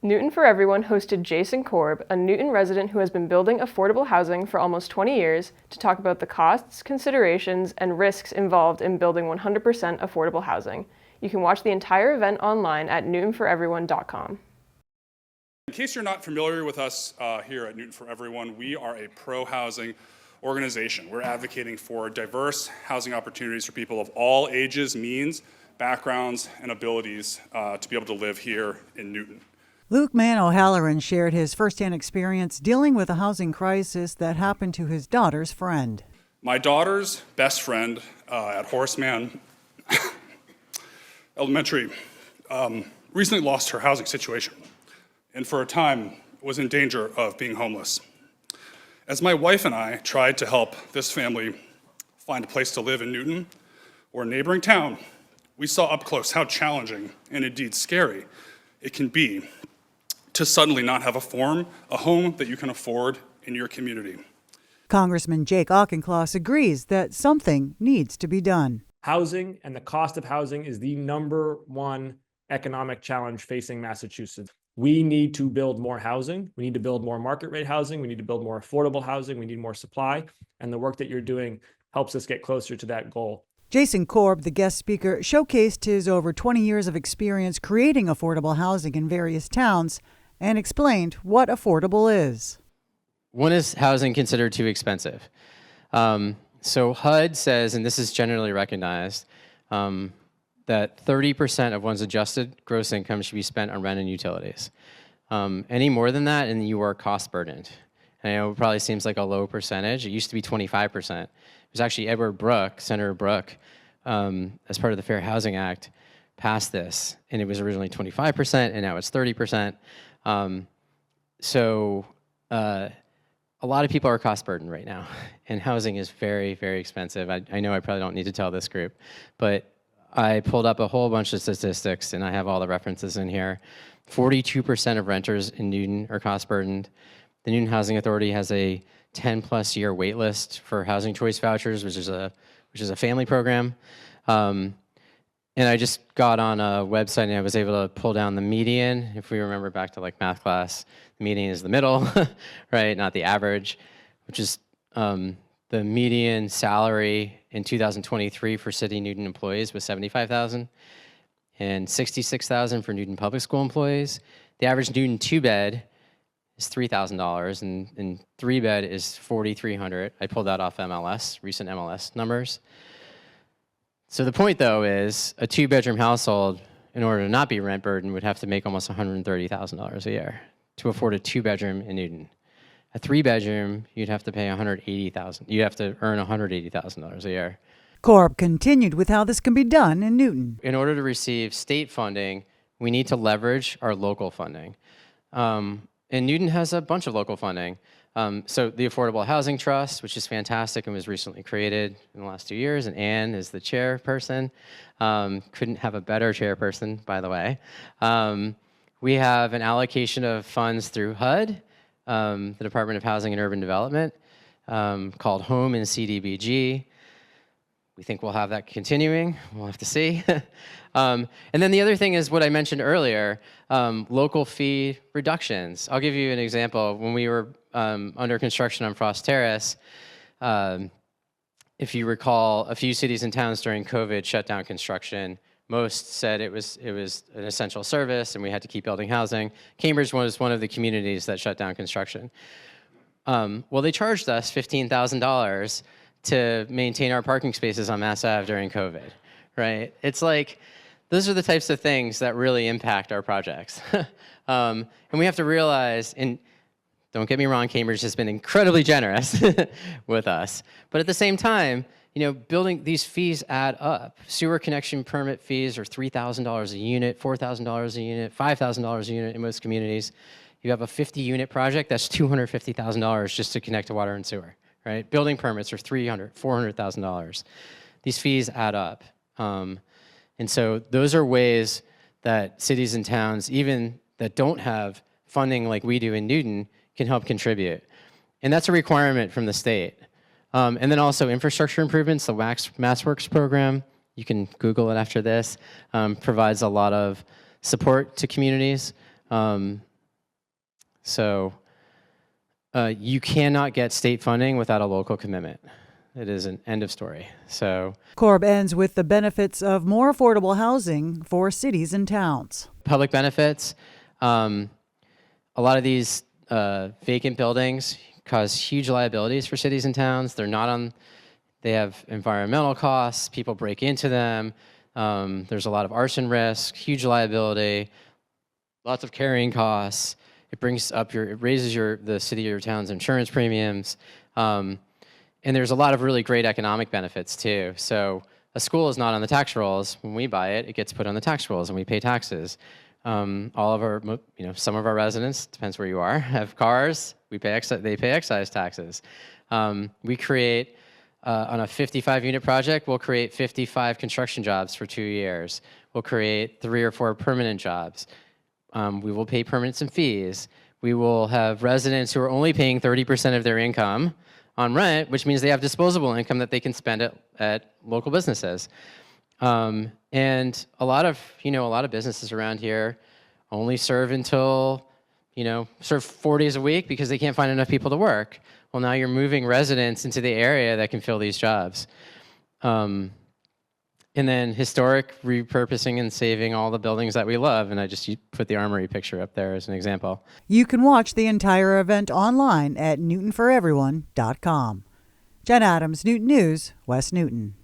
Newton for Everyone hosted Jason Korb, a Newton resident who has been building affordable housing for almost 20 years, to talk about the costs, considerations, and risks involved in building 100% affordable housing. You can watch the entire event online at newtonforeveryone.com. In case you're not familiar with us here at Newton for Everyone, we are a pro-housing organization. We're advocating for diverse housing opportunities for people of all ages, means, backgrounds, and abilities to be able to live here in Newton. Luke Mann O'Halloran shared his firsthand experience dealing with a housing crisis that happened to his daughter's friend. My daughter's best friend at Horseman Elementary recently lost her housing situation and for a time was in danger of being homeless. As my wife and I tried to help this family find a place to live in Newton or a neighboring town, we saw up close how challenging and indeed scary it can be to suddenly not have a home that you can afford in your community. Congressman Jake Auchincloss agrees that something needs to be done. Housing and the cost of housing is the #1 economic challenge facing Massachusetts. We need to build more housing. We need to build more market rate housing. We need to build more affordable housing. We need more supply. And the work that you're doing helps us get closer to that goal. Jason Korb, the guest speaker, showcased his over 20 years of experience creating affordable housing in various towns and explained what affordable is. When is housing considered too expensive? So HUD says, and this is generally recognized, that 30% of one's adjusted gross income should be spent on rent and utilities. Any more than that, and you are cost burdened. And I know it probably seems like a low percentage. It used to be 25%. It was actually Edward Brooke, Senator Brooke, as part of the Fair Housing Act, passed this, and it was originally 25%, and now it's 30%. A lot of people are cost burdened right now, and housing is very, very expensive. I know I probably don't need to tell this group, but I pulled up a whole bunch of statistics, and I have all the references in here. 42% of renters in Newton are cost burdened. The Newton Housing Authority has a 10-plus year wait list for housing choice vouchers, which is a family program. And I just got on a website and I was able to pull down the median. If we remember back to like math class, the median is the middle, right? Not the average, which is the median salary in 2023 for City Newton employees was $75,000 and $66,000 for Newton Public School employees. The average Newton 2-bed is $3,000 and 3-bed is $4,300. I pulled that off MLS, recent MLS numbers. So the point, though, is a 2-bedroom household, in order to not be rent burdened, would have to make almost $130,000 a year to afford a 2-bedroom in Newton. A 3-bedroom, you'd have to pay $180,000. You'd have to earn $180,000 a year. Korb continued with how this can be done in Newton. In order to receive state funding, we need to leverage our local funding. And Newton has a bunch of local funding. So the Affordable Housing Trust, which is fantastic and was recently created in the last 2 years, and Anne is the chairperson. Couldn't have a better chairperson, by the way. We have an allocation of funds through HUD, the Department of Housing and Urban Development, called Home and CDBG. We think we'll have that continuing. We'll have to see. And then the other thing is what I mentioned earlier, local fee reductions. I'll give you an example. When we were under construction on Frost Terrace, if you recall, a few cities and towns during COVID shut down construction. Most said it was an essential service and we had to keep building housing. Cambridge was one of the communities that shut down construction. Well, they charged us $15,000 to maintain our parking spaces on Mass Ave during COVID, right? It's like, those are the types of things that really impact our projects. And we have to realize, and don't get me wrong, Cambridge has been incredibly generous with us. But at the same time, building these fees add up. Sewer connection permit fees are $3,000 a unit, $4,000 a unit, $5,000 a unit in most communities. You have a 50-unit project, that's $250,000 just to connect to water and sewer, right? Building permits are $300,000, $400,000. These fees add up. And so those are ways that cities and towns, even that don't have funding like we do in Newton, can help contribute. And that's a requirement from the state. And then also infrastructure improvements, the MassWorks program, you can Google it after this, provides a lot of support to communities. So you cannot get state funding without a local commitment. It is an end of story. So Korb ends with the benefits of more affordable housing for cities and towns. public benefits, a lot of these vacant buildings cause huge liabilities for cities and towns. They have environmental costs, people break into them. There's a lot of arson risk, huge liability, lots of carrying costs. It raises the city or your town's insurance premiums. And there's a lot of really great economic benefits too. So a school is not on the tax rolls. When we buy it, it gets put on the tax rolls and we pay taxes. Some of our residents, depends where you are, have cars. They pay excise taxes. We create, on a 55-unit project, we'll create 55 construction jobs for 2 years. We'll create 3 or 4 permanent jobs. We will pay permits and fees. We will have residents who are only paying 30% of their income on rent, which means they have disposable income that they can spend at local businesses. And a lot of businesses around here only serve 4 days a week because they can't find enough people to work. Well, now you're moving residents into the area that can fill these jobs. And then historic repurposing and saving all the buildings that we love. And I just put the Armory picture up there as an example. You can watch the entire event online at NewtonForEveryone.com. Jen Adams, Newton News, West Newton.